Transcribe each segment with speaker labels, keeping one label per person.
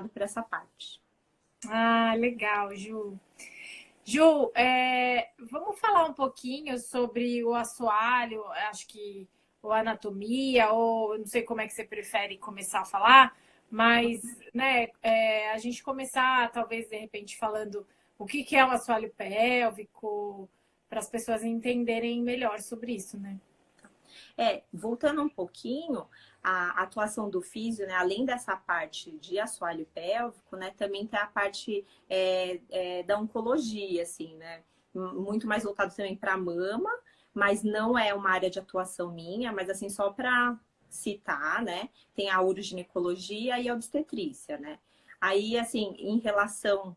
Speaker 1: por essa parte.
Speaker 2: Ah, legal, Ju. Ju, vamos falar um pouquinho sobre o assoalho, acho que ou anatomia, ou não sei como é que você prefere começar a falar, mas né, a gente começar, talvez, de repente, falando o que que é o assoalho pélvico, para as pessoas entenderem melhor sobre isso, né?
Speaker 1: Voltando um pouquinho, a atuação do físio, né, além dessa parte de assoalho pélvico, né, também tem a parte da oncologia, assim, né, muito mais voltado também para a mama, mas não é uma área de atuação minha, mas assim, só para citar, né, tem a uroginecologia e a obstetrícia, né. Aí, assim, em relação,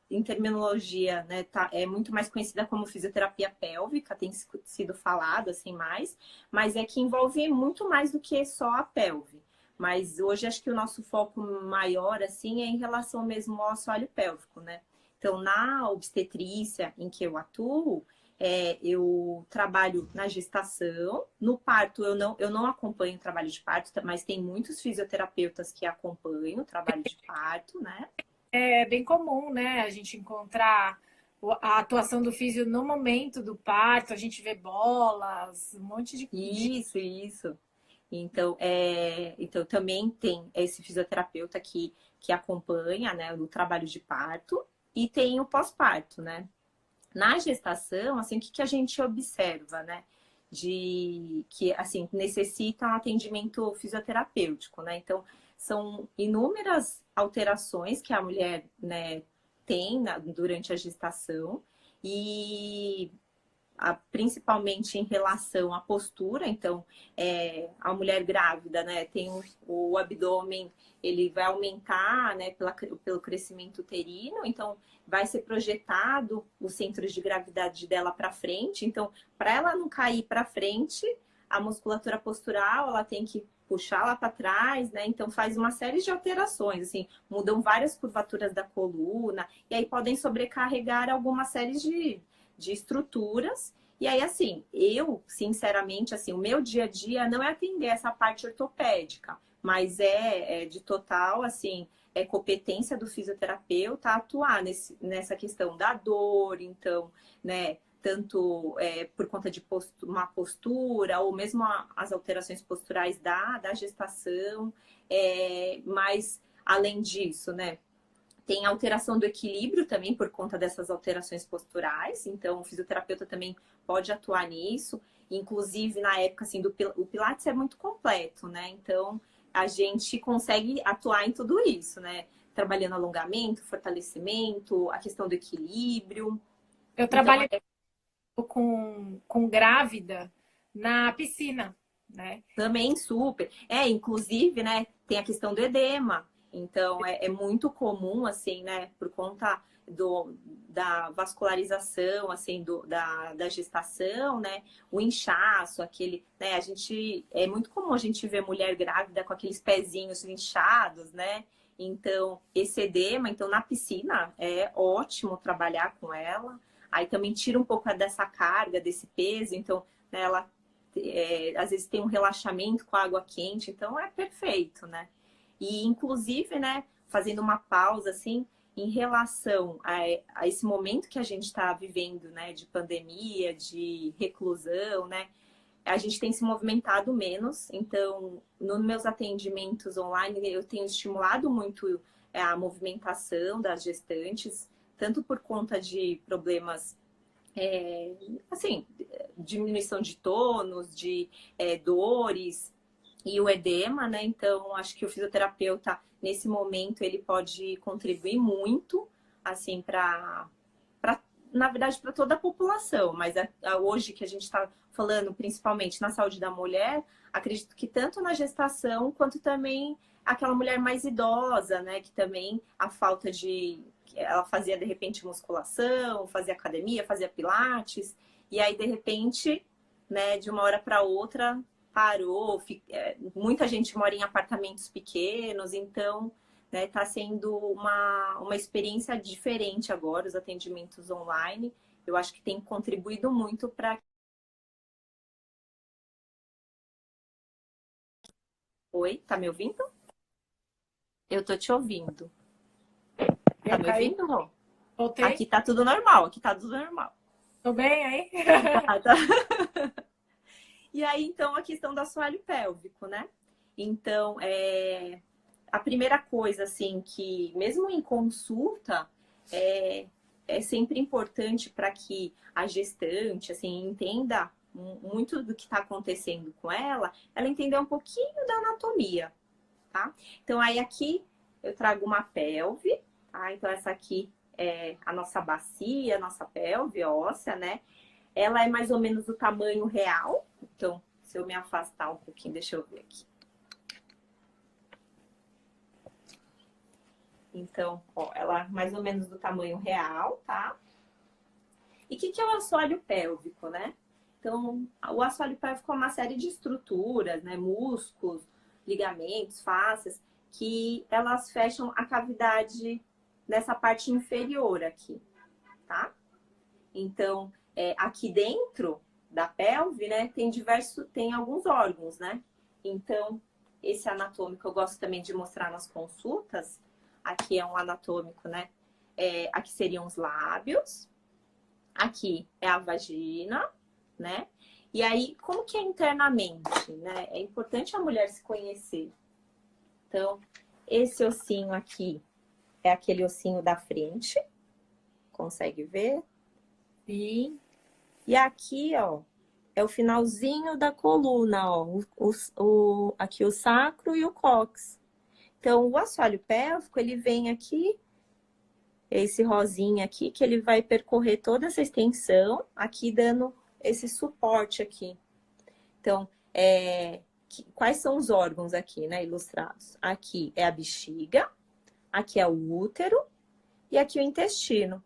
Speaker 1: em terminologia, né, é muito mais conhecida como fisioterapia pélvica, tem sido falado, assim, mais, mas é que envolve muito mais do que só a pelve. Mas hoje acho que o nosso foco maior, assim, é em relação mesmo ao assoalho pélvico, né? Então, na obstetrícia em que eu atuo, eu trabalho na gestação, no parto eu não acompanho o trabalho de parto, mas tem muitos fisioterapeutas que acompanham o trabalho de parto, né?
Speaker 2: É bem comum, né, a gente encontrar a atuação do físio no momento do parto, a gente vê bolas, um monte de...
Speaker 1: Isso. Então também tem esse fisioterapeuta que acompanha, né, o trabalho de parto e tem o pós-parto, né? Na gestação, assim, o que, que a gente observa, né? De que, assim, necessita um atendimento fisioterapêutico, né? Então, são inúmeras alterações que a mulher, né, tem durante a gestação e principalmente em relação à postura. Então, a mulher grávida, né, tem o abdômen, ele vai aumentar, né, pelo crescimento uterino, então vai ser projetado os centros de gravidade dela para frente. Então, para ela não cair para frente, a musculatura postural, ela tem que puxar lá para trás, né? Então faz uma série de alterações, assim, mudam várias curvaturas da coluna, e aí podem sobrecarregar alguma série de estruturas. E aí, assim, eu, sinceramente, assim, o meu dia a dia não é atender essa parte ortopédica, mas é de total, assim, competência do fisioterapeuta atuar nessa questão da dor, então, né, tanto por conta de uma postura, ou mesmo as alterações posturais da gestação, mas além disso, né, tem alteração do equilíbrio também por conta dessas alterações posturais, então o fisioterapeuta também pode atuar nisso. Inclusive, na época, assim, o Pilates é muito completo, né? Então, a gente consegue atuar em tudo isso, né? Trabalhando alongamento, fortalecimento, a questão do equilíbrio.
Speaker 2: Eu
Speaker 1: Então,
Speaker 2: trabalho com grávida na piscina, né?
Speaker 1: também super. Inclusive, né, tem a questão do edema. Então, é muito comum, assim, né, por conta da vascularização, assim, da gestação, né, o inchaço, aquele, né, é muito comum a gente ver mulher grávida com aqueles pezinhos inchados, né, então, esse edema, então, na piscina, é ótimo trabalhar com ela, aí também tira um pouco dessa carga, desse peso, então, né, ela às vezes tem um relaxamento com a água quente, então é perfeito, né? E inclusive, né, fazendo uma pausa assim, em relação a esse momento que a gente está vivendo, né, de pandemia, de reclusão, né, a gente tem se movimentado menos. Então, nos meus atendimentos online, eu tenho estimulado muito a movimentação das gestantes, tanto por conta de problemas assim, diminuição de tônus, de dores e o edema, né? Então, acho que o fisioterapeuta, nesse momento, ele pode contribuir muito, assim, na verdade, para toda a população, mas hoje que a gente está falando principalmente na saúde da mulher, acredito que tanto na gestação quanto também aquela mulher mais idosa, né? Que também a falta de. Ela fazia de repente musculação, fazia academia, fazia pilates, e aí de repente, né, de uma hora para outra, parou. Muita gente mora em apartamentos pequenos, então está sendo uma experiência diferente agora, os atendimentos online. Eu acho que tem contribuído muito para. Oi, tá me ouvindo? Eu tô te ouvindo. Tá me
Speaker 2: Caí,
Speaker 1: ouvindo, Rô?
Speaker 2: voltei.
Speaker 1: Aqui tá tudo normal, aqui tá tudo normal.
Speaker 2: Tô bem aí?
Speaker 1: Tá, tá. E aí, então, a questão do assoalho pélvico, né? Então, a primeira coisa, assim, que mesmo em consulta, é sempre importante para que a gestante, assim, entenda muito do que está acontecendo com ela entender um pouquinho da anatomia, tá? Então, aí aqui eu trago uma pelve, tá? Então, essa aqui é a nossa bacia, a nossa pelve óssea, né? Ela é mais ou menos do tamanho real. Então, se eu me afastar um pouquinho, deixa eu ver aqui. Então, ó, ela é mais ou menos do tamanho real, tá? E o que é o assoalho pélvico, né? Então, o assoalho pélvico é uma série de estruturas, né? Músculos, ligamentos, fáscias, que elas fecham a cavidade nessa parte inferior aqui, tá? Então, aqui dentro da pelve, né, tem alguns órgãos, né? Então, esse anatômico eu gosto também de mostrar nas consultas. Aqui é um anatômico, né? Aqui seriam os lábios. Aqui é a vagina, né? E aí, como que é internamente, né? É importante a mulher se conhecer. Então, esse ossinho aqui é aquele ossinho da frente. Consegue ver?
Speaker 2: Sim.
Speaker 1: E aqui, ó, é o finalzinho da coluna, ó. Aqui o sacro e o cóccix. Então, o assoalho pélvico, ele vem aqui, esse rosinha aqui, que ele vai percorrer toda essa extensão, aqui dando esse suporte aqui. Então, quais são os órgãos aqui, né, ilustrados? Aqui é a bexiga, aqui é o útero e aqui o intestino.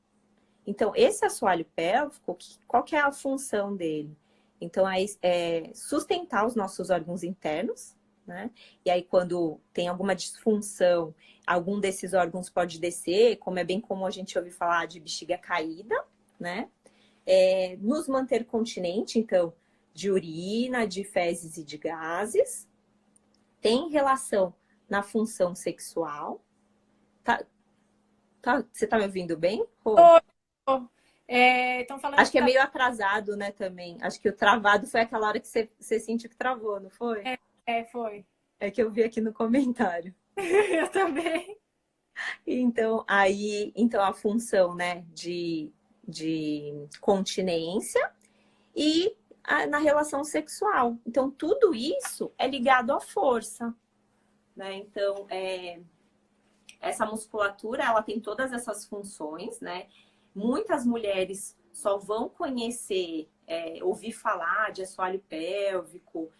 Speaker 1: Então, esse assoalho pélvico, qual que é a função dele? Então, é sustentar os nossos órgãos internos, né? E aí, quando tem alguma disfunção, algum desses órgãos pode descer, como é bem comum a gente ouvir falar de bexiga caída, né? Nos manter continente, então, de urina, de fezes e de gases. Tem relação na função sexual. Você tá me ouvindo bem, Rô?
Speaker 2: Estão falando
Speaker 1: Acho
Speaker 2: que
Speaker 1: que é
Speaker 2: tá.
Speaker 1: meio atrasado, né, também. Acho que o travado foi aquela hora que você sentiu que travou, não foi?
Speaker 2: Foi.
Speaker 1: É que eu vi aqui no comentário.
Speaker 2: Eu também.
Speaker 1: Então a função, né, de continência e na relação sexual. Então, tudo isso é ligado à força, né? Então, essa musculatura, ela tem todas essas funções, né? Muitas mulheres só vão conhecer, ouvir falar de assoalho pélvico,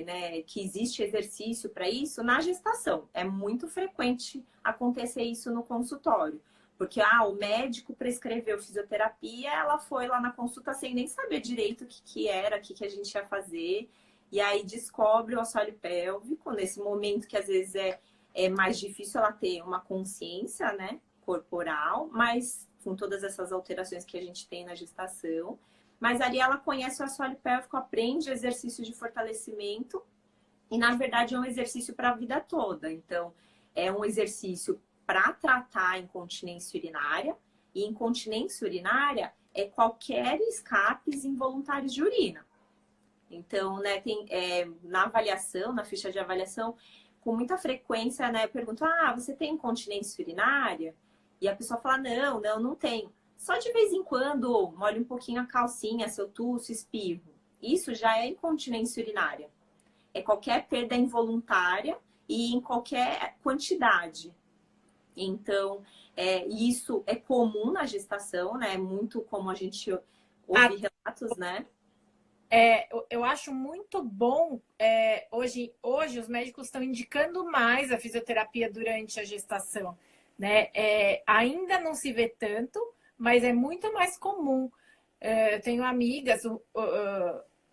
Speaker 1: né, que existe exercício para isso na gestação. É muito frequente acontecer isso no consultório. Porque o médico prescreveu fisioterapia, ela foi lá na consulta sem nem saber direito o que era, o que a gente ia fazer. E aí descobre o assoalho pélvico, nesse momento que às vezes é mais difícil ela ter uma consciência, né, corporal, mas com todas essas alterações que a gente tem na gestação. Mas ali ela conhece o assoalho pélvico, aprende exercícios de fortalecimento e, na verdade, é um exercício para a vida toda. Então, é um exercício para tratar a incontinência urinária. E incontinência urinária é qualquer escapes involuntários de urina. Então, né, na avaliação, na ficha de avaliação, com muita frequência, né, eu pergunto, você tem incontinência urinária? E a pessoa fala, não tenho. Só de vez em quando molho um pouquinho a calcinha, se eu tuço, espirro. Isso já é incontinência urinária. É qualquer perda involuntária e em qualquer quantidade. Então, isso é comum na gestação, né? É muito comum a gente ouvir relatos, né?
Speaker 2: Eu acho muito bom. Hoje os médicos estão indicando mais a fisioterapia durante a gestação, né? Ainda não se vê tanto, mas é muito mais comum. Eu tenho amigas,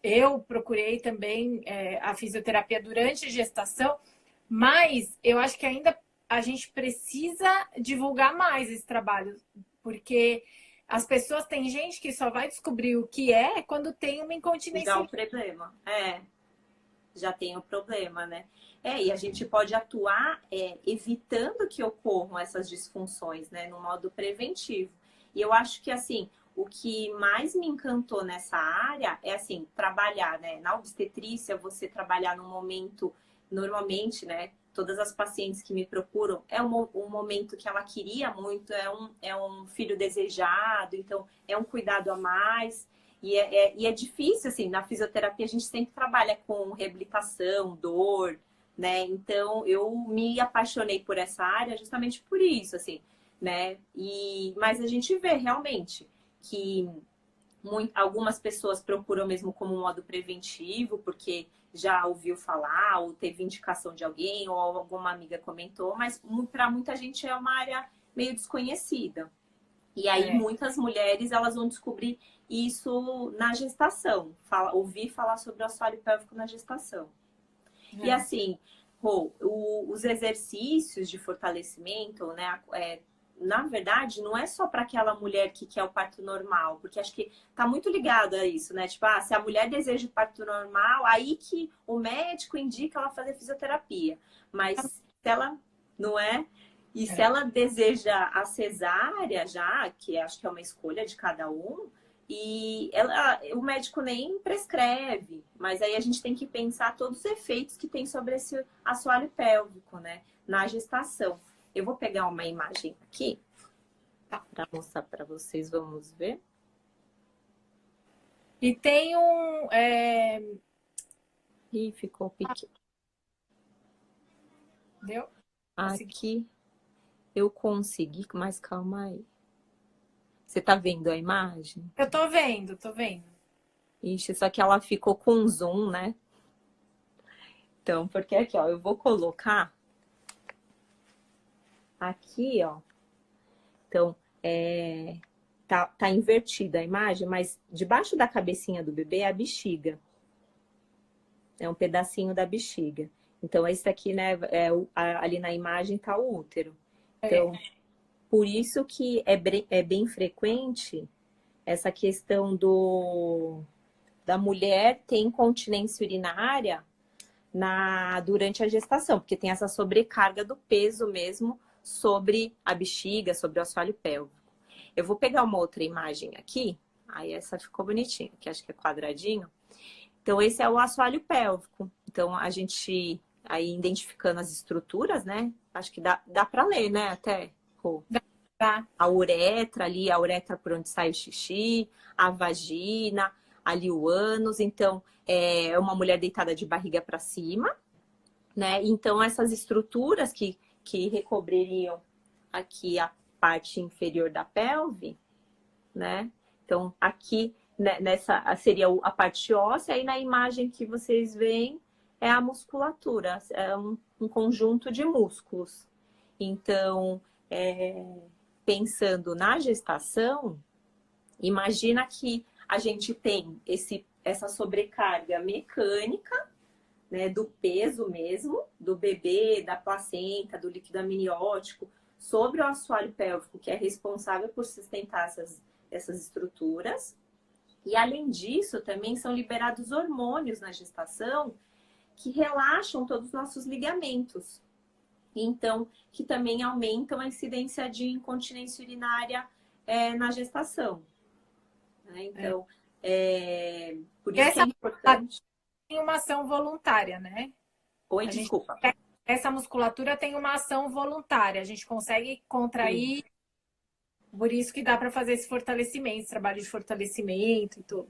Speaker 2: eu procurei também a fisioterapia durante a gestação, mas eu acho que ainda a gente precisa divulgar mais esse trabalho, porque as pessoas, tem gente que só vai descobrir o que é quando tem uma incontinência.
Speaker 1: Já o problema, já tem o problema, né? E a gente pode atuar evitando que ocorram essas disfunções, né, no modo preventivo. E eu acho que, assim, o que mais me encantou nessa área é, assim, trabalhar, né, na obstetrícia, você trabalhar num momento, normalmente, né, todas as pacientes que me procuram, é um momento que ela queria muito, é um filho desejado, então é um cuidado a mais. E é difícil, assim, na fisioterapia a gente sempre trabalha com reabilitação, dor, né? Então eu me apaixonei por essa área justamente por isso, assim, né? Mas a gente vê realmente que algumas pessoas procuram mesmo como um modo preventivo, porque já ouviu falar, ou teve indicação de alguém, ou alguma amiga comentou, mas para muita gente é uma área meio desconhecida. E aí muitas mulheres elas vão descobrir isso na gestação, ouvir falar sobre o assoalho pélvico na gestação. E assim, os exercícios de fortalecimento, né? Na verdade, não é só para aquela mulher que quer o parto normal, porque acho que tá muito ligado a isso, né? Tipo, se a mulher deseja o parto normal, aí que o médico indica ela fazer fisioterapia. Mas se ela não é, e se ela deseja a cesárea já, que acho que é uma escolha de cada um, e o médico nem prescreve, mas aí a gente tem que pensar todos os efeitos que tem sobre esse assoalho pélvico, né? Na gestação. Eu vou pegar uma imagem aqui para mostrar para vocês, vamos ver.
Speaker 2: E tem
Speaker 1: Ih, ficou pequeno.
Speaker 2: Deu?
Speaker 1: Aqui eu consegui, mas calma aí. Você tá vendo a imagem?
Speaker 2: Eu tô vendo, tô vendo.
Speaker 1: Ixi, só que ela ficou com zoom, né? Então, porque aqui, ó, eu vou colocar aqui, ó. Então, tá invertida a imagem, mas debaixo da cabecinha do bebê é a bexiga. É um pedacinho da bexiga. Então, esse aqui, né, ali na imagem tá o útero. Então, por isso que é bem frequente essa questão da mulher ter incontinência urinária durante a gestação, porque tem essa sobrecarga do peso mesmo sobre a bexiga, sobre o assoalho pélvico. Eu vou pegar uma outra imagem aqui, aí essa ficou bonitinha, que acho que é quadradinho. Então, esse é o assoalho pélvico. Então, a gente aí identificando as estruturas, né? Acho que dá para ler, né? Até a uretra ali, a uretra por onde sai o xixi, a vagina, ali o ânus. Então, é uma mulher deitada de barriga para cima, né? Então, essas estruturas que recobririam aqui a parte inferior da pelve, né? Então, aqui nessa seria a parte óssea, e na imagem que vocês veem é a musculatura, é um conjunto de músculos. Então, pensando na gestação, imagina que a gente tem essa sobrecarga mecânica, né, do peso mesmo, do bebê, da placenta, do líquido amniótico, sobre o assoalho pélvico, que é responsável por sustentar essas estruturas. E, além disso, também são liberados hormônios na gestação que relaxam todos os nossos ligamentos. Então, que também aumentam a incidência de incontinência urinária na gestação. Então, por isso que é importante.
Speaker 2: Tem uma ação voluntária, né?
Speaker 1: Oi, desculpa.
Speaker 2: Essa musculatura tem uma ação voluntária. A gente consegue contrair. Sim. Por isso que dá para fazer esse fortalecimento, esse trabalho de fortalecimento e tudo.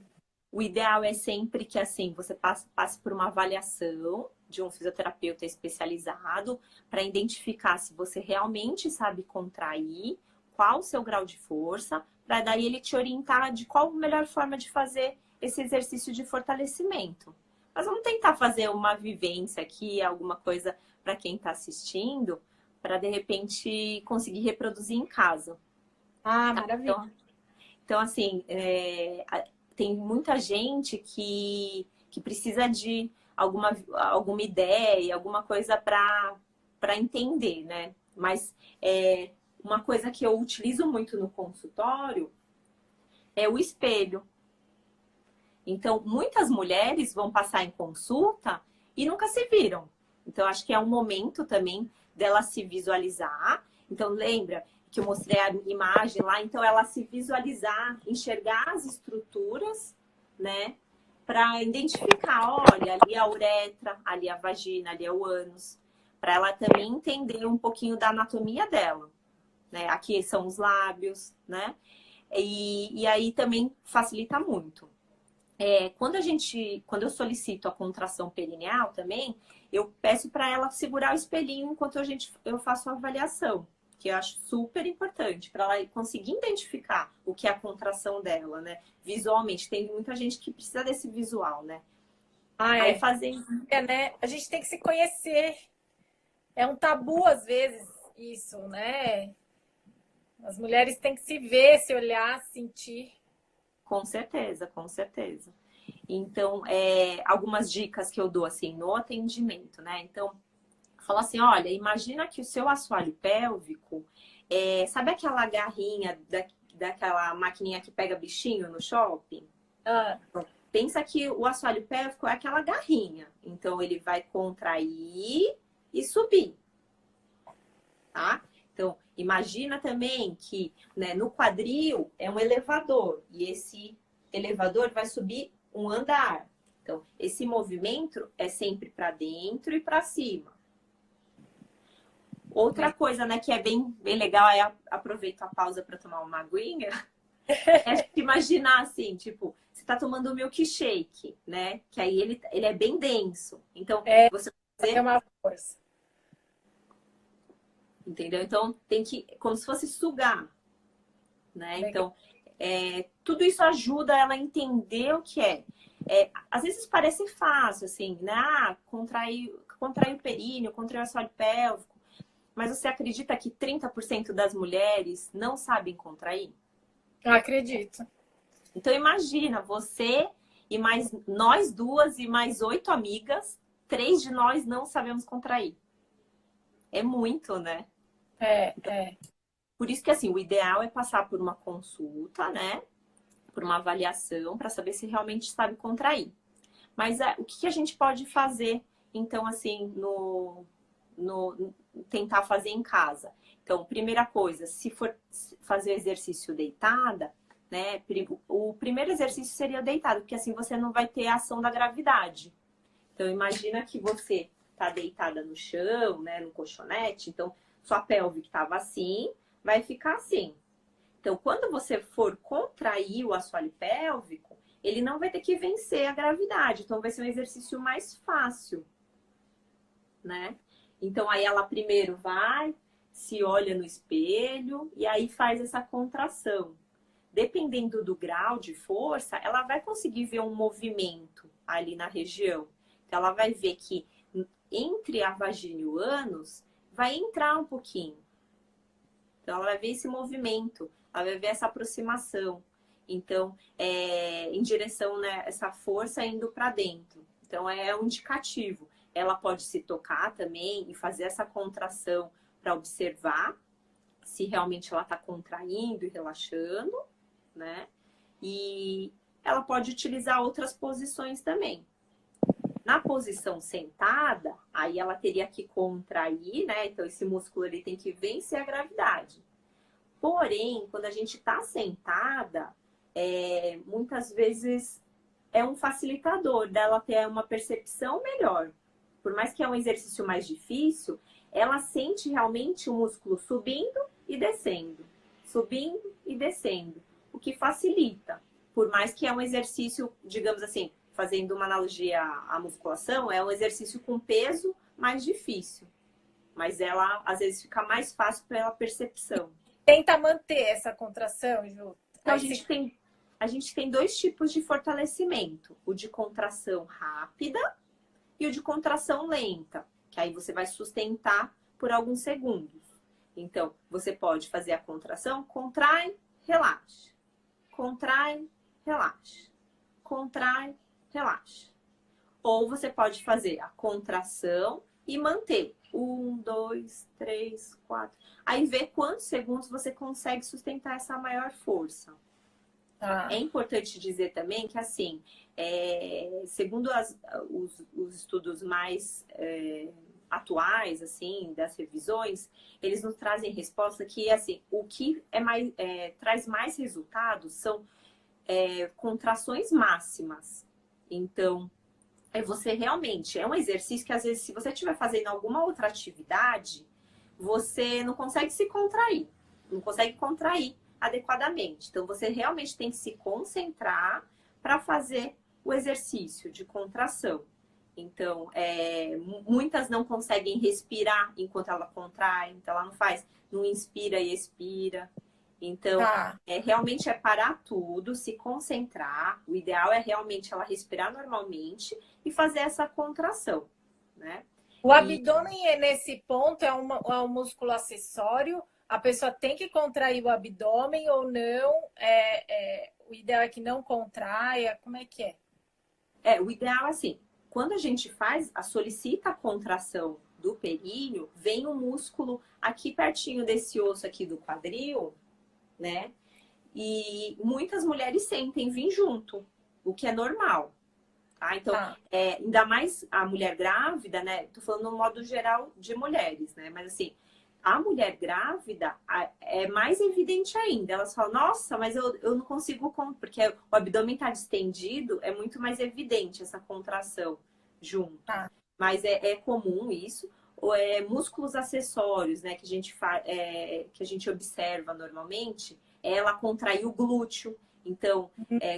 Speaker 1: O ideal é sempre que, assim, você passe por uma avaliação de um fisioterapeuta especializado para identificar se você realmente sabe contrair, qual o seu grau de força, para daí ele te orientar de qual a melhor forma de fazer esse exercício de fortalecimento. Mas vamos tentar fazer uma vivência aqui, alguma coisa para quem está assistindo, para de repente conseguir reproduzir em casa.
Speaker 2: Maravilha.
Speaker 1: Então assim, tem muita gente que precisa de alguma ideia, alguma coisa para entender, né? Mas uma coisa que eu utilizo muito no consultório é o espelho. Então, muitas mulheres vão passar em consulta e nunca se viram. Então, acho que é um momento também dela se visualizar. Então, lembra que eu mostrei a imagem lá? Então, ela se visualizar, enxergar as estruturas, né? Para identificar, olha, ali a uretra, ali a vagina, ali é o ânus. Para ela também entender um pouquinho da anatomia dela, né? Aqui são os lábios, né? E aí também facilita muito. Quando eu solicito a contração perineal também, eu peço para ela segurar o espelhinho enquanto eu faço a avaliação, que eu acho super importante, para ela conseguir identificar o que é a contração dela, né? Visualmente, tem muita gente que precisa desse visual, né?
Speaker 2: Ah,
Speaker 1: Aí
Speaker 2: é.
Speaker 1: fazem.
Speaker 2: É, né? A gente tem que se conhecer. É um tabu, às vezes, isso, né? As mulheres têm que se ver, se olhar, sentir.
Speaker 1: Com certeza, com certeza. Então, algumas dicas que eu dou assim no atendimento, né? Então, fala assim, olha, imagina que o seu assoalho pélvico, sabe aquela garrinha daquela maquininha que pega bichinho no shopping?
Speaker 2: Ah,
Speaker 1: Pensa que o assoalho pélvico é aquela garrinha. Então, ele vai contrair e subir, tá? Então, imagina também que, né, no quadril é um elevador. E esse elevador vai subir um andar. Então, esse movimento é sempre para dentro e para cima. Outra coisa, né, que é bem legal, aproveito a pausa para tomar uma aguinha, é a gente imaginar assim, tipo, você tá tomando um milkshake, né? Que aí ele é bem denso. Então, você vai
Speaker 2: é
Speaker 1: fazer,
Speaker 2: uma força.
Speaker 1: entendeu? Então, tem que, como se fosse sugar, né?
Speaker 2: Legal.
Speaker 1: Então, tudo isso ajuda ela a entender o que é. Às vezes parece fácil, assim, né? Ah, contrair o períneo, contrair o assoalho pélvico. Mas você acredita que 30% das mulheres não sabem contrair?
Speaker 2: Eu acredito.
Speaker 1: Então imagina, você e mais nós duas e mais 8 amigas, 3 de nós não sabemos contrair. É muito, né?
Speaker 2: É.
Speaker 1: Por isso que assim, o ideal é passar por uma consulta, né? Por uma avaliação para saber se realmente sabe contrair. Mas o que a gente pode fazer, então, assim, no tentar fazer em casa? Então, primeira coisa, se for fazer exercício deitada, né? O primeiro exercício seria deitado, porque assim você não vai ter a ação da gravidade. Então, imagina que você tá deitada no chão, né? No colchonete, então sua pelve que estava assim, vai ficar assim. Então, quando você for contrair o assoalho pélvico, ele não vai ter que vencer a gravidade. Então, vai ser um exercício mais fácil, né? Então, aí ela primeiro vai, se olha no espelho e aí faz essa contração. Dependendo do grau de força, ela vai conseguir ver um movimento ali na região. Então, ela vai ver que entre a vagina e o ânus vai entrar um pouquinho. Então, ela vai ver esse movimento, ela vai ver essa aproximação. Então, em direção, né, essa força indo para dentro. Então, é um indicativo. Ela pode se tocar também e fazer essa contração para observar se realmente ela está contraindo e relaxando, né? E ela pode utilizar outras posições também. Na posição sentada, aí ela teria que contrair, né? Então, esse músculo ele tem que vencer a gravidade. Porém, quando a gente está sentada, muitas vezes é um facilitador dela ter uma percepção melhor. Por mais que é um exercício mais difícil, ela sente realmente o músculo subindo e descendo, o que facilita. Por mais que é um exercício, digamos assim, fazendo uma analogia à musculação, é um exercício com peso mais difícil. Mas ela, às vezes, fica mais fácil pela percepção.
Speaker 2: Tenta manter essa contração, Ju.
Speaker 1: Então, a gente tem dois tipos de fortalecimento: o de contração rápida e o de contração lenta, que aí você vai sustentar por alguns segundos. Então, você pode fazer a contração, contrai, relaxa. Contrai, relaxa. Contrai, relaxa. Ou você pode fazer a contração e manter. 1, 2, 3, 4. Aí vê quantos segundos você consegue sustentar essa maior força. É importante dizer também que, assim, segundo os estudos mais atuais, assim, das revisões, eles nos trazem resposta que, assim, o que traz mais resultados são contrações máximas. Então, você realmente, é um exercício que às vezes, se você estiver fazendo alguma outra atividade, você não consegue se contrair, não consegue contrair adequadamente. Então, você realmente tem que se concentrar para fazer o exercício de contração. Então, muitas não conseguem respirar enquanto ela contrai, então ela não inspira e expira. Então, realmente é parar tudo, se concentrar. O ideal é realmente ela respirar normalmente e fazer essa contração, né?
Speaker 2: O abdômen, nesse ponto, é um músculo acessório? A pessoa tem que contrair o abdômen ou não? O ideal é que não contraia? Como é que é?
Speaker 1: O ideal, assim, quando a gente solicita a contração do períneo, vem um músculo aqui pertinho desse osso aqui do quadril, né? E muitas mulheres sentem vir junto, o que é normal, tá? Então, ainda mais a mulher grávida, né? Tô falando no modo geral de mulheres, né? Mas assim, a mulher grávida é mais evidente ainda. Elas falam, nossa, mas eu não consigo, porque o abdômen tá distendido, é muito mais evidente essa contração junto. Mas é comum isso. Ou músculos acessórios, né, que a gente observa normalmente, ela contrai o glúteo. Então,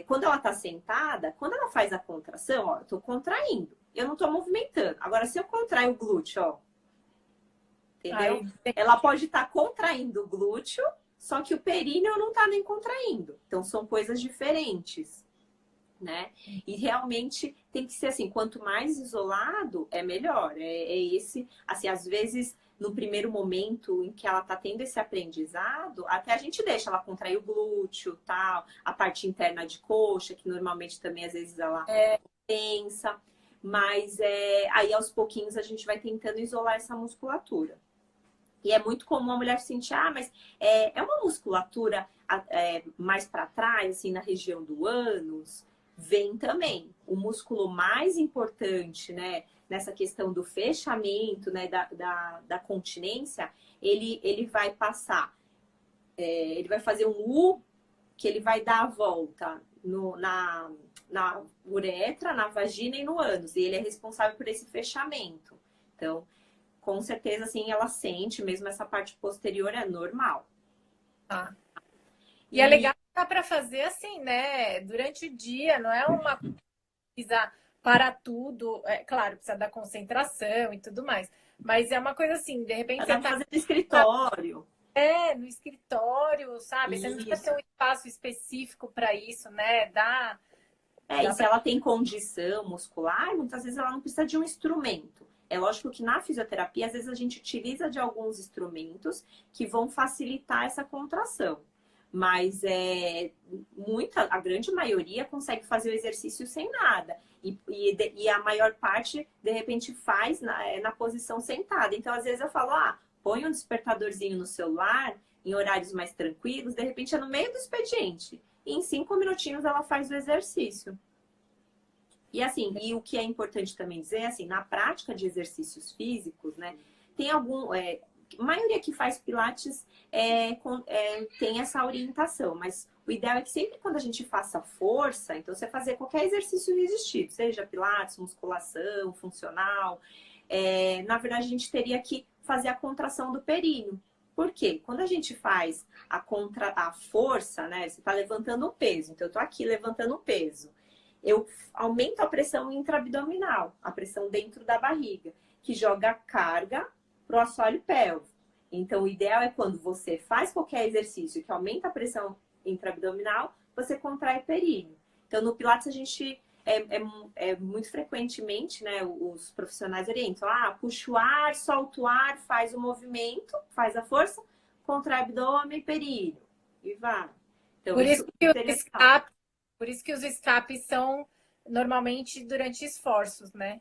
Speaker 1: quando ela está sentada, quando ela faz a contração, ó, eu estou contraindo, eu não estou movimentando. Agora, se eu contrair o glúteo, ó, entendeu? Ela pode estar contraindo o glúteo, só que o períneo não está nem contraindo. Então, são coisas diferentes, né? E realmente tem que ser assim, quanto mais isolado, é melhor. Assim, às vezes, no primeiro momento em que ela tá tendo esse aprendizado, até a gente deixa ela contrair o glúteo, tal, a parte interna de coxa, que normalmente também, às vezes, ela pensa. Mas aí, aos pouquinhos, a gente vai tentando isolar essa musculatura. E é muito comum a mulher sentir, mas é uma musculatura mais para trás, assim, na região do ânus. Vem também. O músculo mais importante, né, nessa questão do fechamento, né, da continência, ele vai passar, ele vai fazer um U, que ele vai dar a volta na uretra, na vagina e no ânus. E ele é responsável por esse fechamento. Então, com certeza, assim, ela sente, mesmo essa parte posterior é normal.
Speaker 2: E é legal que dá para fazer assim, né? Durante o dia, não é uma coisa para tudo. Claro, precisa da concentração e tudo mais. Mas é uma coisa assim, de repente
Speaker 1: você tá fazendo no escritório.
Speaker 2: No escritório, sabe? Você não precisa ter um espaço específico para isso, né?
Speaker 1: E se ela tem condição muscular, muitas vezes ela não precisa de um instrumento. É lógico que na fisioterapia, às vezes a gente utiliza de alguns instrumentos que vão facilitar essa contração. Mas a grande maioria consegue fazer o exercício sem nada. E a maior parte, de repente, faz na posição sentada. Então, às vezes eu falo, põe um despertadorzinho no celular, em horários mais tranquilos, de repente é no meio do expediente. E em 5 minutinhos ela faz o exercício. E assim, e o que é importante também dizer, assim, na prática de exercícios físicos, né, tem a maioria que faz pilates tem essa orientação, mas o ideal é que sempre quando a gente faça força, então você fazer qualquer exercício resistido, seja pilates, musculação, funcional, na verdade a gente teria que fazer a contração do períneo. Por quê? Quando a gente faz a força, né, você está levantando um peso, então eu tô aqui levantando um peso, eu aumento a pressão intraabdominal, a pressão dentro da barriga, que joga carga para o assoalho pélvico. Então, o ideal é quando você faz qualquer exercício que aumenta a pressão intraabdominal, você contrai o períneo. Então, no Pilates, a gente muito frequentemente, né, os profissionais orientam, puxa o ar, solta o ar, faz o movimento, faz a força, contrai abdômen e períneo. E vai. Então,
Speaker 2: por isso que os escapes são normalmente durante esforços, né?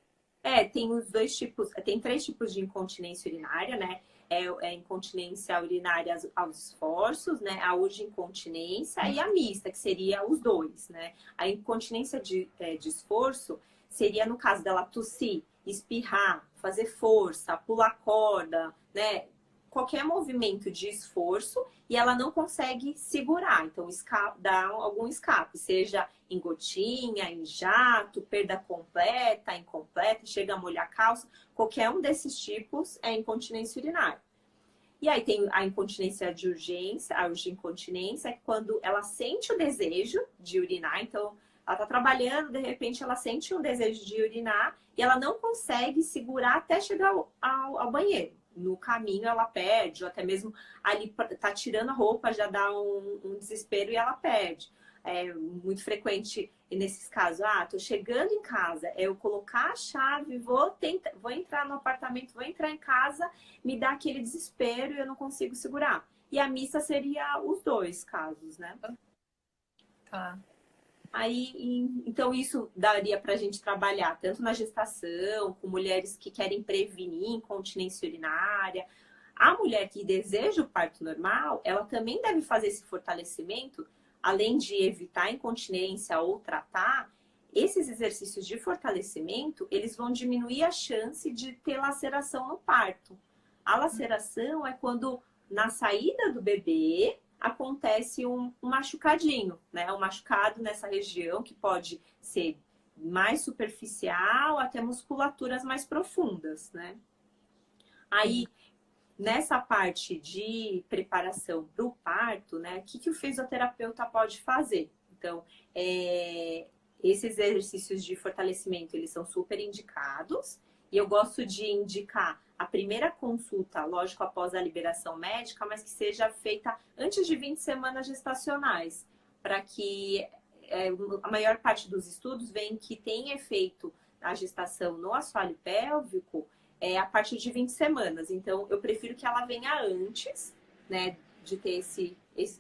Speaker 1: Tem os dois tipos, tem 3 tipos de incontinência urinária, né? É incontinência urinária aos esforços, né? A urge-incontinência e a mista, que seria os dois, né? A incontinência de esforço seria no caso dela tossir espirrar, fazer força, pular corda, né? Qualquer movimento de esforço e ela não consegue segurar. Então, dá algum escape, seja em gotinha, em jato, perda completa, incompleta, chega a molhar a calça. Qualquer um desses tipos é incontinência urinária. E aí tem a incontinência de urgência, a urgente-incontinência, é quando ela sente o desejo de urinar. Então, ela tá trabalhando, de repente ela sente um desejo de urinar e ela não consegue segurar até chegar ao banheiro. No caminho ela perde, ou até mesmo ali tá tirando a roupa, já dá um desespero e ela perde. É muito frequente nesses casos. Tô chegando em casa, eu colocar a chave, vou entrar no apartamento, vou entrar em casa, me dá aquele desespero e eu não consigo segurar. E a missa seria os dois casos, né?
Speaker 2: Tá.
Speaker 1: Então isso daria para a gente trabalhar tanto na gestação, com mulheres que querem prevenir incontinência urinária. A mulher que deseja o parto normal, ela também deve fazer esse fortalecimento, além de evitar a incontinência ou tratar. Esses exercícios de fortalecimento, eles vão diminuir a chance de ter laceração no parto. A laceração é quando, na saída do bebê, acontece um machucadinho, né? Um machucado nessa região que pode ser mais superficial até musculaturas mais profundas, né? Aí, nessa parte de preparação para o parto, né? O que o fisioterapeuta pode fazer? Então, esses exercícios de fortalecimento, eles são super indicados. E eu gosto de indicar a primeira consulta, lógico, após a liberação médica, mas que seja feita antes de 20 semanas gestacionais, para que a maior parte dos estudos vem que tem efeito a gestação no assoalho pélvico a partir de 20 semanas. Então, eu prefiro que ela venha antes, né, de ter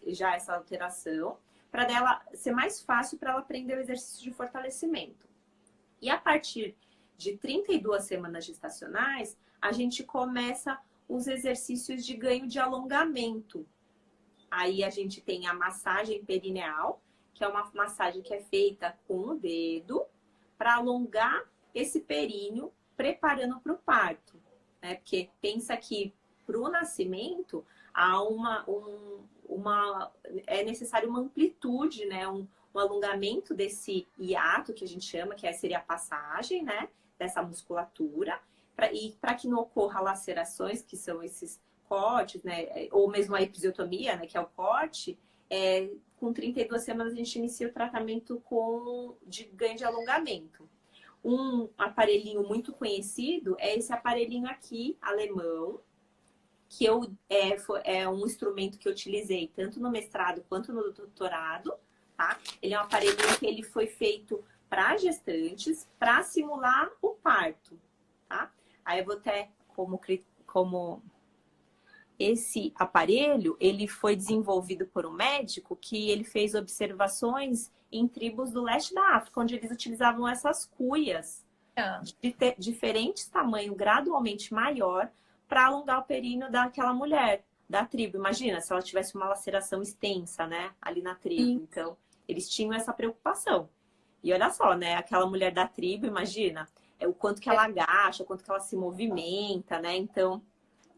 Speaker 1: já essa alteração, para dela ser mais fácil para ela aprender o exercício de fortalecimento. E a partir de 32 semanas gestacionais, a gente começa os exercícios de ganho de alongamento. Aí a gente tem a massagem perineal, que é uma massagem que é feita com o dedo para alongar esse períneo, preparando para o parto. Né? Porque pensa que para o nascimento há é necessário uma amplitude, né? Um alongamento desse hiato que a gente chama, que seria a passagem, né? Dessa musculatura, e para que não ocorra lacerações, que são esses cortes, né? Ou mesmo a episiotomia, né? Que é o corte. Com 32 semanas a gente inicia o tratamento de ganho de alongamento. Um aparelhinho muito conhecido é esse aparelhinho aqui, alemão, que é um instrumento que eu utilizei tanto no mestrado quanto no doutorado, tá? Ele é um aparelhinho que ele foi feito para gestantes, para simular o parto, tá? Aí eu vou até como esse aparelho, ele foi desenvolvido por um médico que ele fez observações em tribos do leste da África, onde eles utilizavam essas cuias de diferentes tamanhos, gradualmente maior, para alongar o períneo daquela mulher, da tribo. Imagina, se ela tivesse uma laceração extensa, né, ali na tribo.
Speaker 2: Sim.
Speaker 1: Então, eles tinham essa preocupação. E olha só, né, aquela mulher da tribo, imagina, o quanto que ela agacha, o quanto que ela se movimenta, né, então...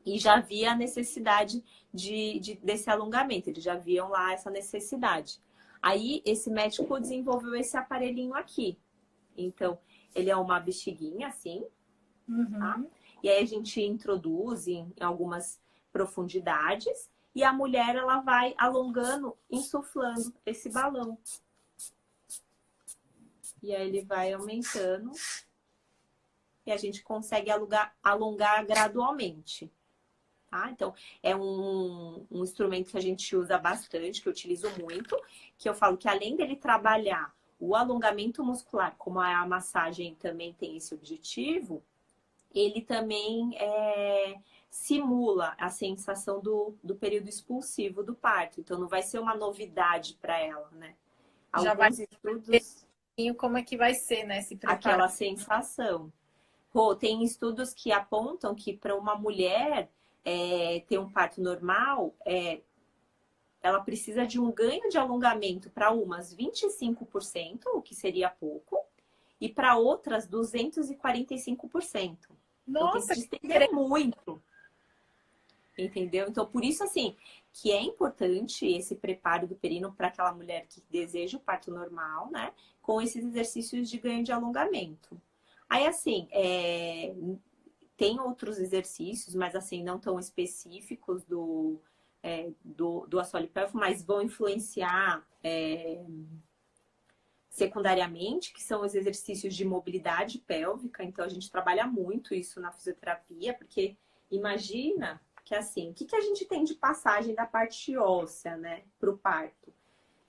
Speaker 1: E já havia a necessidade desse alongamento, eles já viam lá essa necessidade. Aí, esse médico desenvolveu esse aparelhinho aqui. Então, ele é uma bexiguinha, assim, tá? E aí a gente introduz em algumas profundidades e a mulher, ela vai alongando, insuflando esse balão. E aí ele vai aumentando e a gente consegue alongar gradualmente. Tá? Então, é um instrumento que a gente usa bastante, que eu utilizo muito, que eu falo que além dele trabalhar o alongamento muscular, como a massagem também tem esse objetivo, ele também simula a sensação do período expulsivo do parto. Então, não vai ser uma novidade para ela, né?
Speaker 2: Já vai estudos... Como é que vai ser, né? Se prepara.
Speaker 1: Aquela sensação. Tem estudos que apontam que para uma mulher ter um parto normal, ela precisa de um ganho de alongamento para umas 25%, o que seria pouco, e para outras 245%. Então tem que
Speaker 2: Nossa,
Speaker 1: se
Speaker 2: que
Speaker 1: estender muito, entendeu? Então por isso assim que é importante esse preparo do períneo para aquela mulher que deseja o parto normal, né? Com esses exercícios de ganho de alongamento. Aí assim, tem outros exercícios, mas assim não tão específicos do assoalho pélvico, mas vão influenciar secundariamente, que são os exercícios de mobilidade pélvica. Então, a gente trabalha muito isso na fisioterapia, porque imagina que assim, o que a gente tem de passagem da parte óssea, né, para o parto?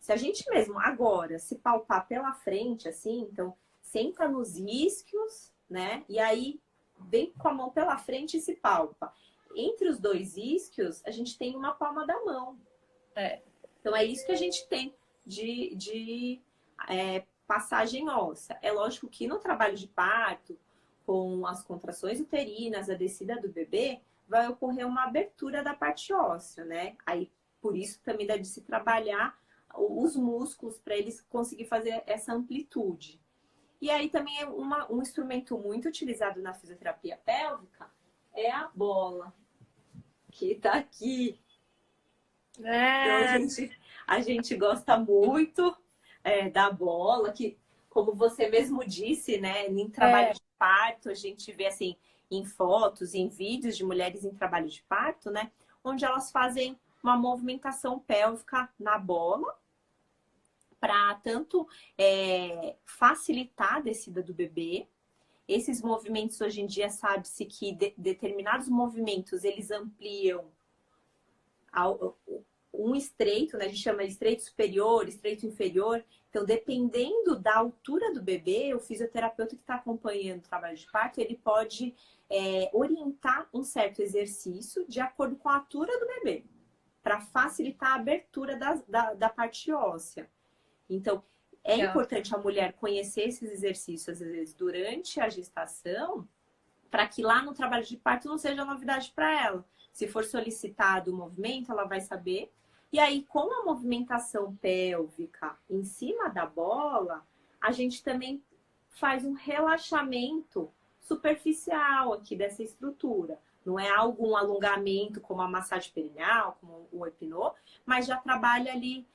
Speaker 1: Se a gente mesmo agora se palpar pela frente, assim, então senta nos isquios, né, e aí vem com a mão pela frente e se palpa. Entre os dois isquios, a gente tem uma palma da mão. Então, é isso que a gente tem de passagem óssea. É lógico que no trabalho de parto, com as contrações uterinas, a descida do bebê, vai ocorrer uma abertura da parte óssea, né? Aí, por isso, também deve se trabalhar os músculos para eles conseguir fazer essa amplitude. E aí também é um instrumento muito utilizado na fisioterapia pélvica é a bola, que tá aqui. Então, a gente gosta muito da bola, que, como você mesmo disse, né, em trabalho de parto, a gente vê assim em fotos, em vídeos de mulheres em trabalho de parto, né, onde elas fazem uma movimentação pélvica na bola para tanto facilitar a descida do bebê. Esses movimentos hoje em dia sabe-se que determinados movimentos eles ampliam um estreito, né? A gente chama de estreito superior, estreito inferior. Então, dependendo da altura do bebê, o fisioterapeuta que está acompanhando o trabalho de parto, ele pode orientar um certo exercício de acordo com a altura do bebê, para facilitar a abertura da parte óssea. Então, é importante a mulher conhecer esses exercícios, às vezes, durante a gestação, para que lá no trabalho de parto não seja novidade para ela. Se for solicitado o movimento, ela vai saber. E aí, com a movimentação pélvica em cima da bola, a gente também faz um relaxamento superficial aqui dessa estrutura. Não é algum alongamento como a massagem perineal, como o epinô, mas já trabalha ali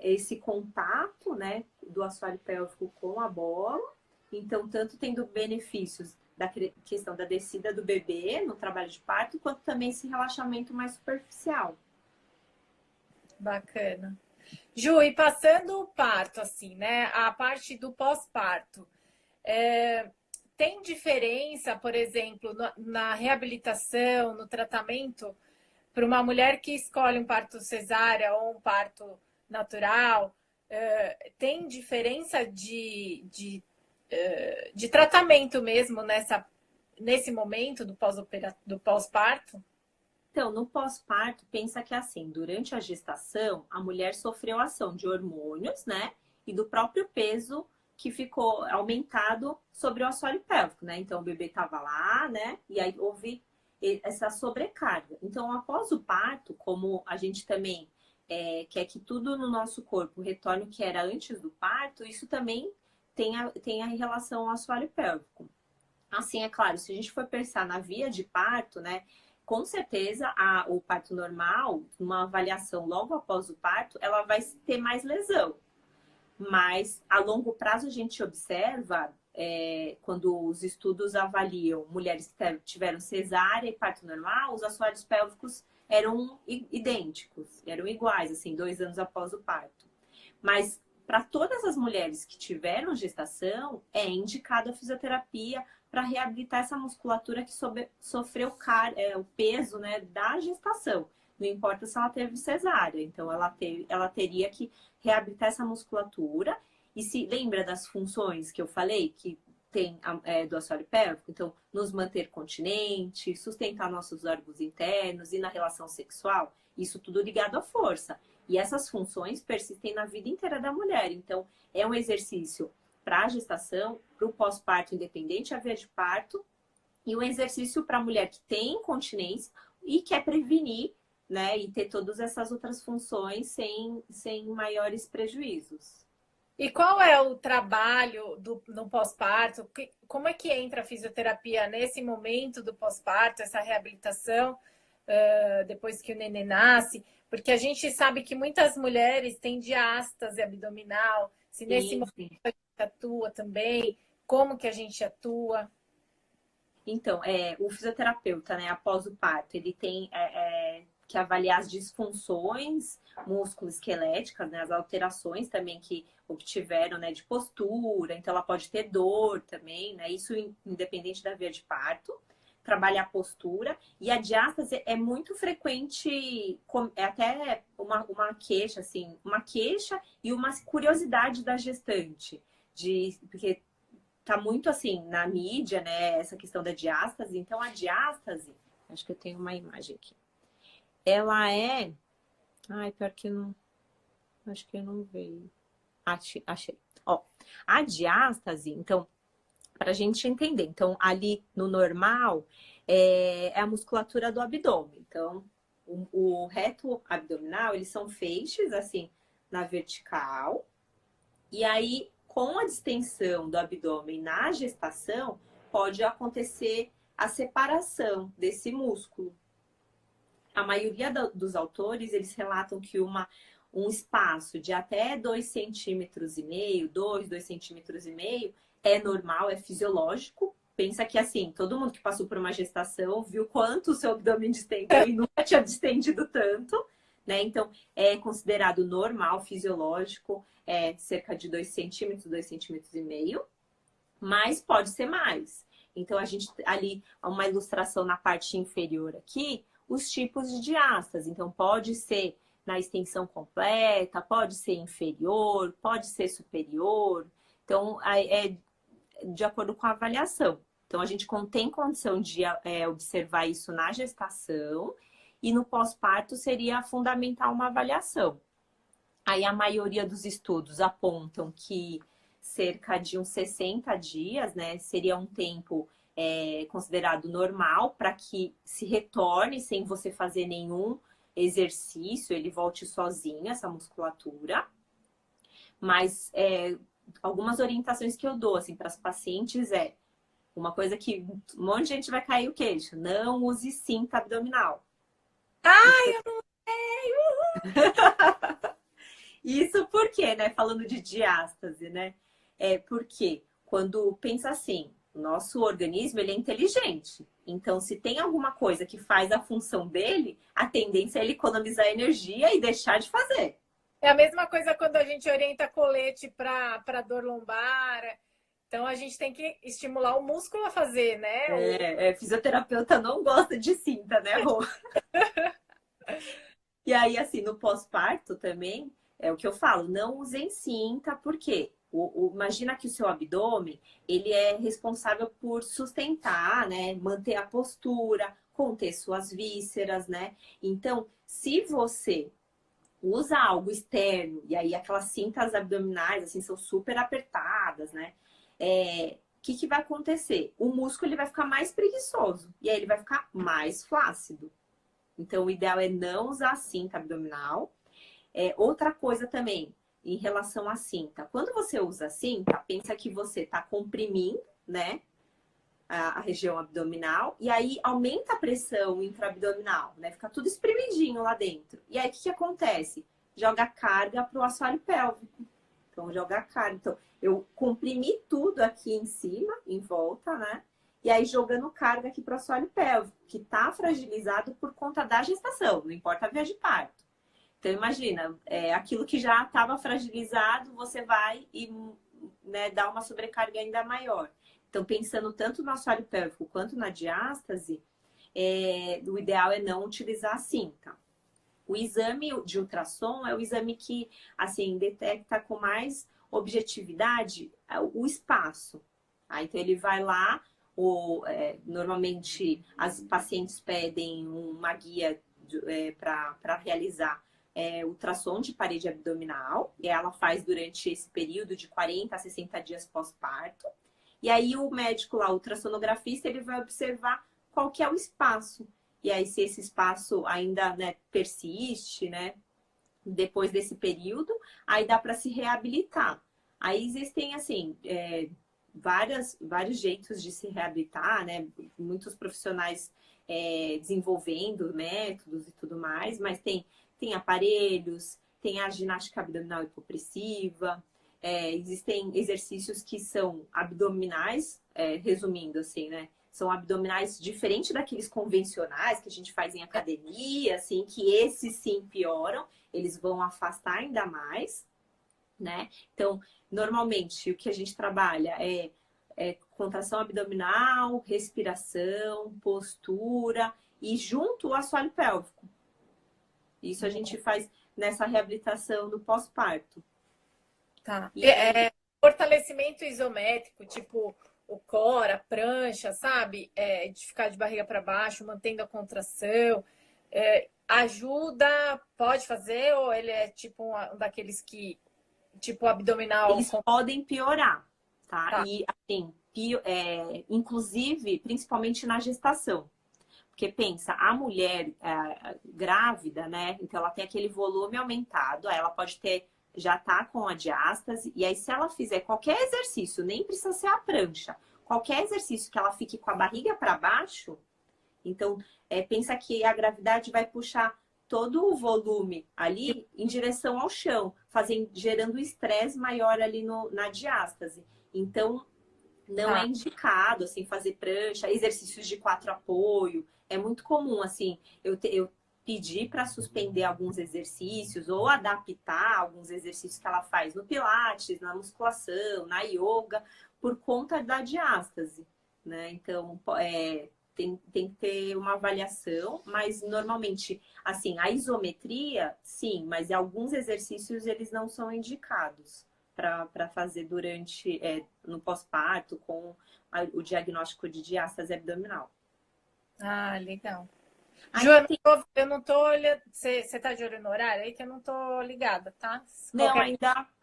Speaker 1: esse contato, né, do assoalho pélvico com a bola. Então, tanto tendo benefícios da questão da descida do bebê no trabalho de parto, quanto também esse relaxamento mais superficial.
Speaker 2: Bacana. Ju, e passando o parto, assim, né? A parte do pós-parto. Tem diferença, por exemplo, na reabilitação, no tratamento, para uma mulher que escolhe um parto cesárea ou um parto natural? Tem diferença de tratamento mesmo nesse momento do pós-parto?
Speaker 1: Então, no pós-parto, pensa que assim, durante a gestação, a mulher sofreu ação de hormônios, né? E do próprio peso que ficou aumentado sobre o assoalho pélvico, né? Então, o bebê estava lá, né? E aí houve essa sobrecarga. Então, após o parto, como a gente também quer que tudo no nosso corpo retorne o que era antes do parto, isso também tem a relação ao assoalho pélvico. Assim, é claro, se a gente for pensar na via de parto, né? Com certeza, o parto normal, uma avaliação logo após o parto, ela vai ter mais lesão. Mas a longo prazo a gente observa, quando os estudos avaliam mulheres que tiveram cesárea e parto normal, os assoalhos pélvicos eram idênticos, eram iguais, assim, 2 anos após o parto. Mas para todas as mulheres que tiveram gestação, é indicada a fisioterapia para reabilitar essa musculatura que sofreu o peso, né, da gestação. Não importa se ela teve cesárea. Então, ela teria que reabilitar essa musculatura. E se lembra das funções que eu falei, que tem do assoalho pélvico? Então, nos manter continente, sustentar nossos órgãos internos e na relação sexual. Isso tudo ligado à força. E essas funções persistem na vida inteira da mulher. Então, é um exercício para a gestação, para o pós-parto independente, a via de parto, e um exercício para a mulher que tem incontinência e quer prevenir, né, e ter todas essas outras funções sem maiores prejuízos.
Speaker 2: E qual é o trabalho no pós-parto? Como é que entra a fisioterapia nesse momento do pós-parto, essa reabilitação, depois que o neném nasce? Porque a gente sabe que muitas mulheres têm diástase abdominal. Se nesse
Speaker 1: Sim,
Speaker 2: momento
Speaker 1: sim.
Speaker 2: a gente atua também, como que a gente atua?
Speaker 1: Então, o fisioterapeuta, né, após o parto, ele tem que avaliar as disfunções músculo-esqueléticas, né, as alterações também que obtiveram, né, de postura. Então, ela pode ter dor também, né, isso independente da via de parto. Trabalhar a postura. E a diástase é muito frequente, é até uma queixa, assim, uma queixa e uma curiosidade da gestante. Porque tá muito assim na mídia, né? Essa questão da diástase. Então, a diástase, acho que eu tenho uma imagem aqui. Ela é. Ai, pior que não. Acho que não veio. Achei, achei. Ó, a diástase, então, para a gente entender. Então, ali no normal é a musculatura do abdômen. Então, o reto abdominal, eles são feixes, assim, na vertical. E aí, com a distensão do abdômen na gestação, pode acontecer a separação desse músculo. A maioria dos autores, eles relatam que um espaço de até 2,5 cm, 2,5 cm é normal, é fisiológico. Pensa que assim, todo mundo que passou por uma gestação viu quanto o seu abdômen distendeu e nunca tinha distendido tanto, né? Então, é considerado normal, fisiológico, cerca de 2 cm, 2,5 cm, mas pode ser mais. Então, a gente ali, uma ilustração na parte inferior aqui, os tipos de diástase. Então, pode ser na extensão completa, pode ser inferior, pode ser superior. Então, é de acordo com a avaliação. Então, a gente tem condição de observar isso na gestação e no pós-parto seria fundamental uma avaliação. Aí a maioria dos estudos apontam que cerca de uns 60 dias, né, seria um tempo considerado normal para que se retorne sem você fazer nenhum exercício, ele volte sozinho, essa musculatura. Mas algumas orientações que eu dou assim, para as pacientes uma coisa que um monte de gente vai cair o queixo: não use cinta abdominal.
Speaker 2: Ai, eu não sei!
Speaker 1: Isso por quê, né? Falando de diástase, né? Porque quando pensa assim, o nosso organismo ele é inteligente. Então, se tem alguma coisa que faz a função dele, a tendência é ele economizar energia e deixar de fazer.
Speaker 2: É a mesma coisa quando a gente orienta colete para dor lombar. Então a gente tem que estimular o músculo a fazer, né?
Speaker 1: Fisioterapeuta não gosta de cinta, né, Rô? E aí, assim, no pós-parto também, é o que eu falo, não usem cinta, porque imagina que o seu abdômen, ele é responsável por sustentar, né, manter a postura, conter suas vísceras, né? Então, se você usa algo externo, e aí aquelas cintas abdominais, assim, são super apertadas, né? O que vai acontecer? O músculo ele vai ficar mais preguiçoso, e aí ele vai ficar mais flácido. Então, o ideal é não usar cinta abdominal. Outra coisa também, em relação à cinta. Quando você usa a cinta, pensa que você está comprimindo, né? A região abdominal. E aí, aumenta a pressão intraabdominal, né? Fica tudo espremidinho lá dentro. E aí, o que acontece? Joga carga para o assoalho pélvico. Então, joga carga. Então, eu comprimi tudo aqui em cima, em volta, né? E aí jogando carga aqui para o assoalho pélvico, que está fragilizado por conta da gestação, não importa a via de parto. Então imagina, aquilo que já estava fragilizado, você vai e né, dá uma sobrecarga ainda maior. Então pensando tanto no assoalho pélvico quanto na diástase, o ideal é não utilizar a cinta. O exame de ultrassom é o exame que assim detecta com mais objetividade o espaço. Então ele vai lá, normalmente as pacientes pedem uma guia para realizar ultrassom de parede abdominal, e ela faz durante esse período de 40 a 60 dias pós-parto. E aí o médico lá, o ultrassonografista, ele vai observar qual que é o espaço. E aí se esse espaço ainda, né, persiste, né, depois desse período, aí dá para se reabilitar. Aí existem, assim, vários jeitos de se reabilitar, né? Muitos profissionais desenvolvendo métodos e tudo mais, mas tem aparelhos, tem a ginástica abdominal hipopressiva, existem exercícios que são abdominais, resumindo assim, né? São abdominais diferentes daqueles convencionais que a gente faz em academia, assim, que esses sim pioram, eles vão afastar ainda mais, né? Então, normalmente, o que a gente trabalha é contração abdominal, respiração, postura e junto o assoalho pélvico. Isso a gente faz nessa reabilitação do pós-parto.
Speaker 2: Tá.
Speaker 1: E
Speaker 2: Fortalecimento isométrico, tipo o core, a prancha, sabe? De ficar de barriga para baixo, mantendo a contração. Ajuda, pode fazer, ou ele é tipo um daqueles que, tipo abdominal?
Speaker 1: eles podem piorar, tá?
Speaker 2: Tá.
Speaker 1: E assim, inclusive, principalmente na gestação. Porque pensa, a mulher grávida, né? Então ela tem aquele volume aumentado, aí ela pode ter, já tá com a diástase, e aí se ela fizer qualquer exercício, nem precisa ser a prancha, qualquer exercício que ela fique com a barriga para baixo, então pensa que a gravidade vai puxar todo o volume ali em direção ao chão, gerando estresse maior ali na diástase. Então, não é
Speaker 2: Tá.
Speaker 1: indicado, assim, fazer prancha, exercícios de quatro apoio. É muito comum, assim, eu pedir para suspender alguns exercícios ou adaptar alguns exercícios que ela faz no pilates, na musculação, na yoga, por conta da diástase, né? Então, tem que ter uma avaliação, mas normalmente, assim, a isometria, sim, mas alguns exercícios eles não são indicados para fazer no pós-parto com o diagnóstico de diástase abdominal.
Speaker 2: Ah, legal. Ju,
Speaker 1: Ainda tem...
Speaker 2: eu não tô olhando. Você tá de olho no horário aí que eu não tô ligada, tá?
Speaker 1: Não,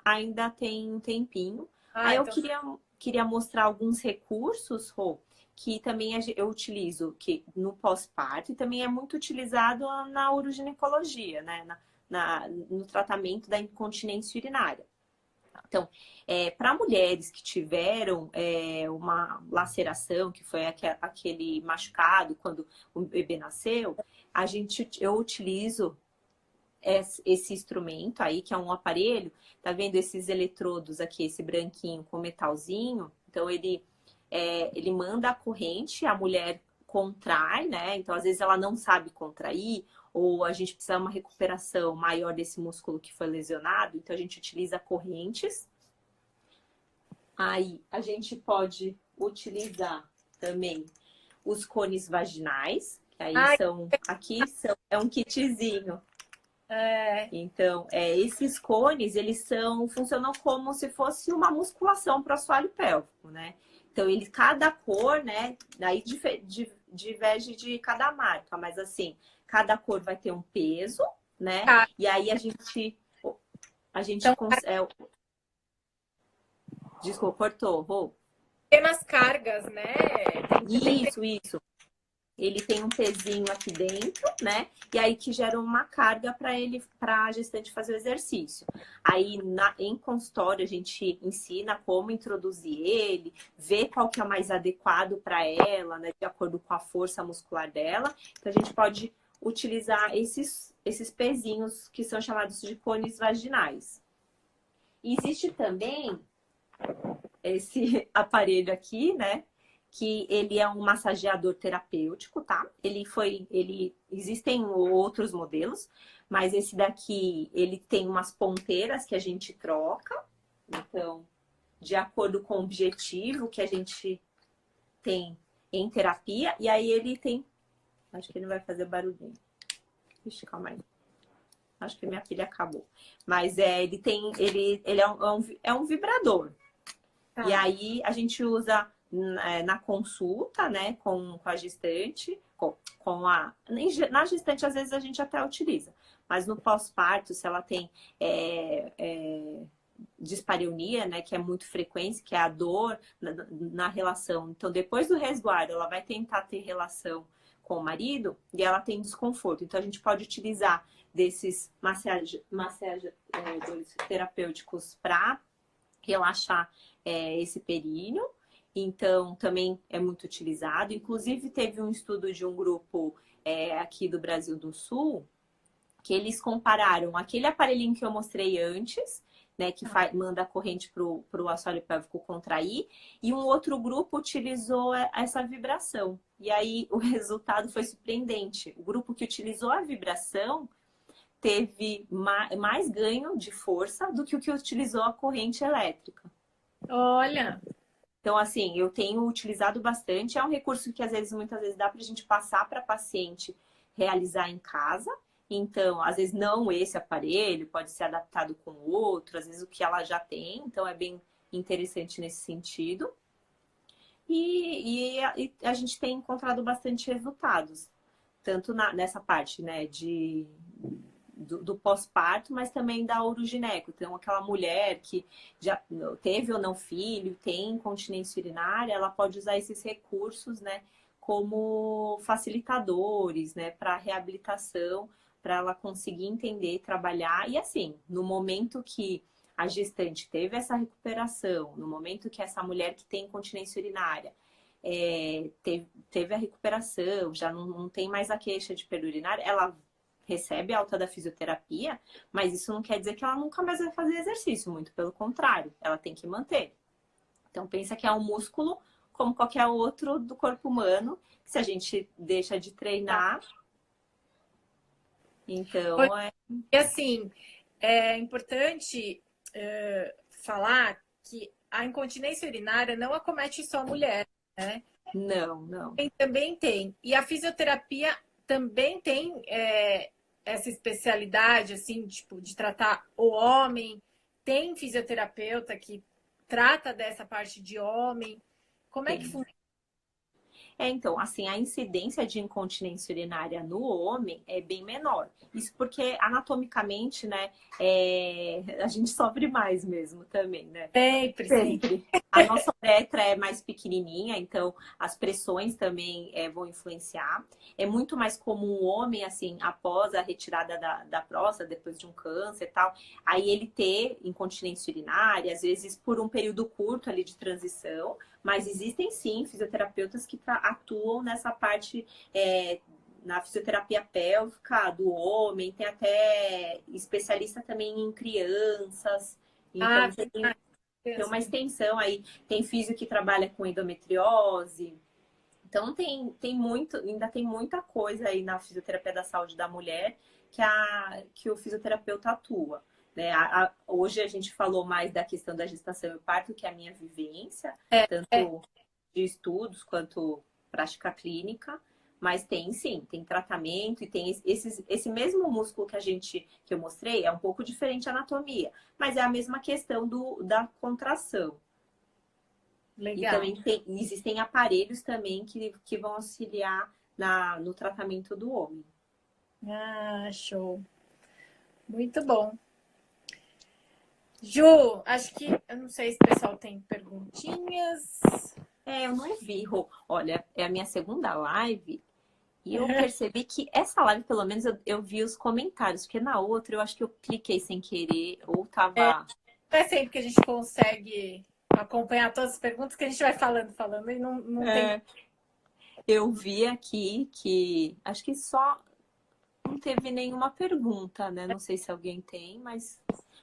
Speaker 1: ainda tem um tempinho.
Speaker 2: Ah,
Speaker 1: Aí eu
Speaker 2: então.
Speaker 1: queria mostrar alguns recursos, Rô, que também eu utilizo no pós-parto e também é muito utilizado na uroginecologia, né? No tratamento da incontinência urinária. Então, para mulheres que tiveram uma laceração, que foi aquele machucado quando o bebê nasceu, eu utilizo esse instrumento aí, que é um aparelho, tá vendo esses eletrodos aqui, esse branquinho com metalzinho? Então, ele manda a corrente, a mulher contrai, né? Então, às vezes ela não sabe contrair, ou a gente precisa de uma recuperação maior desse músculo que foi lesionado, então a gente utiliza correntes. Aí a gente pode utilizar também os cones vaginais, que aí
Speaker 2: Ai,
Speaker 1: é um kitzinho.
Speaker 2: é,
Speaker 1: Então, esses cones, funcionam como se fosse uma musculação para o assoalho pélvico, né? Então, cada cor, né? Daí diverge de cada marca, mas assim, cada cor vai ter um peso, né?
Speaker 2: tá.
Speaker 1: E aí a gente
Speaker 2: Então,
Speaker 1: consegue. Desculpa, cortou, Rô.
Speaker 2: pequenas cargas, né?
Speaker 1: Isso. Ele tem um pezinho aqui dentro, né? E aí que gera uma carga para a gestante fazer o exercício. Aí em consultório a gente ensina como introduzir ele, ver qual que é o mais adequado para ela, né? De acordo com a força muscular dela. Então a gente pode utilizar esses pezinhos que são chamados de cones vaginais. E existe também esse aparelho aqui, né? Que ele é um massageador terapêutico, tá? Existem outros modelos, mas esse daqui, ele tem umas ponteiras que a gente troca. Então, de acordo com o objetivo que a gente tem em terapia. E aí ele tem... Acho que ele vai fazer barulhinho. Ixi, calma aí. Acho que minha pilha acabou. Mas ele é um vibrador.
Speaker 2: Tá.
Speaker 1: E aí a gente usa na consulta, né, com a gestante, na gestante às vezes a gente até utiliza, mas no pós-parto, se ela tem dispareunia, né, que é muito frequente, que é a dor na relação. Então, depois do resguardo, ela vai tentar ter relação com o marido e ela tem desconforto. Então, a gente pode utilizar desses massageadores terapêuticos para relaxar esse períneo. Então, também é muito utilizado. Inclusive, teve um estudo de um grupo aqui do Brasil do Sul, que eles compararam aquele aparelhinho que eu mostrei antes, né, que manda a corrente para o assoalho pélvico contrair, e um outro grupo utilizou essa vibração. E aí o resultado foi surpreendente. O grupo que utilizou a vibração teve mais ganho de força do que o que utilizou a corrente elétrica.
Speaker 2: Olha!
Speaker 1: Então, assim, eu tenho utilizado bastante. É um recurso que, muitas vezes, dá para a gente passar para paciente realizar em casa. Então, às vezes, não esse aparelho, pode ser adaptado com outro, às vezes o que ela já tem. Então, é bem interessante nesse sentido. E a gente tem encontrado bastante resultados, tanto nessa parte, né, do pós-parto, mas também da urogineco. Então, aquela mulher que já teve ou não filho, tem incontinência urinária, ela pode usar esses recursos, né, como facilitadores, né, para reabilitação, para ela conseguir entender, trabalhar. E assim, no momento que a gestante teve essa recuperação, no momento que essa mulher que tem incontinência urinária teve a recuperação, já não tem mais a queixa de perda urinária, ela recebe alta da fisioterapia, mas isso não quer dizer que ela nunca mais vai fazer exercício, muito pelo contrário, ela tem que manter. Então pensa que é um músculo como qualquer outro do corpo humano, que se a gente deixa de treinar, então
Speaker 2: E assim, é importante falar que a incontinência urinária não acomete só a mulher, né?
Speaker 1: não.
Speaker 2: Também tem. E a fisioterapia também tem essa especialidade, assim, tipo, de tratar o homem. Tem fisioterapeuta que trata dessa parte de homem. Como é que
Speaker 1: Tem.
Speaker 2: funciona?
Speaker 1: Então, assim, a incidência de incontinência urinária no homem é bem menor. Isso porque, anatomicamente, né, a gente sofre mais mesmo também, né?
Speaker 2: Sempre, sim.
Speaker 1: Sempre. A nossa uretra é mais pequenininha, então as pressões também vão influenciar. É muito mais comum o homem, assim, após a retirada da próstata, depois de um câncer e tal, aí ele ter incontinência urinária, às vezes por um período curto ali de transição, mas existem sim fisioterapeutas que atuam nessa parte na fisioterapia pélvica do homem, tem até especialista também em crianças. Então, tem uma extensão aí. Tem físio que trabalha com endometriose. Então, ainda tem muita coisa aí na fisioterapia da saúde da mulher que o fisioterapeuta atua. Né? Hoje a gente falou mais da questão da gestação e parto, que é a minha vivência, tanto de estudos quanto prática clínica. Mas tem sim, tem tratamento e tem esse mesmo músculo que eu mostrei, é um pouco diferente a anatomia, mas é a mesma questão da contração.
Speaker 2: Legal.
Speaker 1: E também existem aparelhos também que vão auxiliar no tratamento do homem.
Speaker 2: Ah, show. Muito bom. Ju, acho que eu não sei se o pessoal tem perguntinhas.
Speaker 1: Eu não vi, Rô. Olha, é a minha segunda live e eu percebi que essa live, pelo menos, eu vi os comentários, porque na outra eu acho que eu cliquei sem querer ou tava.
Speaker 2: Não é sempre que a gente consegue acompanhar todas as perguntas que a gente vai falando e não tem.
Speaker 1: Eu vi aqui que acho que só não teve nenhuma pergunta, né? Não sei se alguém tem, mas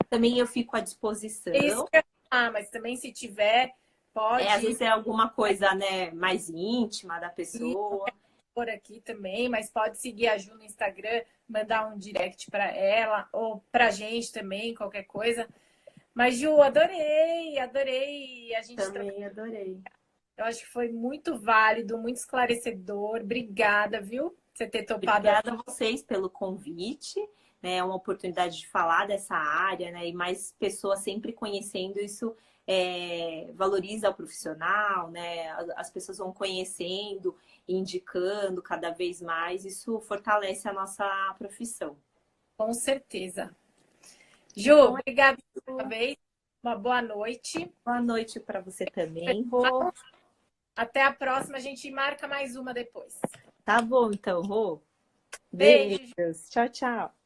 Speaker 1: também eu fico à disposição.
Speaker 2: É isso que eu ia falar, mas também se tiver, pode.
Speaker 1: Às vezes é alguma coisa, né, mais íntima da pessoa.
Speaker 2: Por aqui também, mas pode seguir a Ju no Instagram, mandar um direct para ela ou pra gente também, qualquer coisa. Mas Ju, adorei a gente
Speaker 1: Também adorei.
Speaker 2: Eu acho que foi muito válido, muito esclarecedor. Obrigada, viu? Você ter topado.
Speaker 1: Obrigada a vocês pelo convite. Né? É uma oportunidade de falar dessa área, né? E mais pessoas sempre conhecendo isso valoriza o profissional, né? As pessoas vão conhecendo, indicando cada vez mais. Isso fortalece a nossa profissão.
Speaker 2: Com certeza. Ju, obrigada mais uma vez. Uma boa noite.
Speaker 1: Boa noite para você também, Rô.
Speaker 2: Até a próxima. A gente marca mais uma depois.
Speaker 1: Tá bom, então, Rô.
Speaker 2: Beijo.
Speaker 1: Beijos. Tchau, tchau.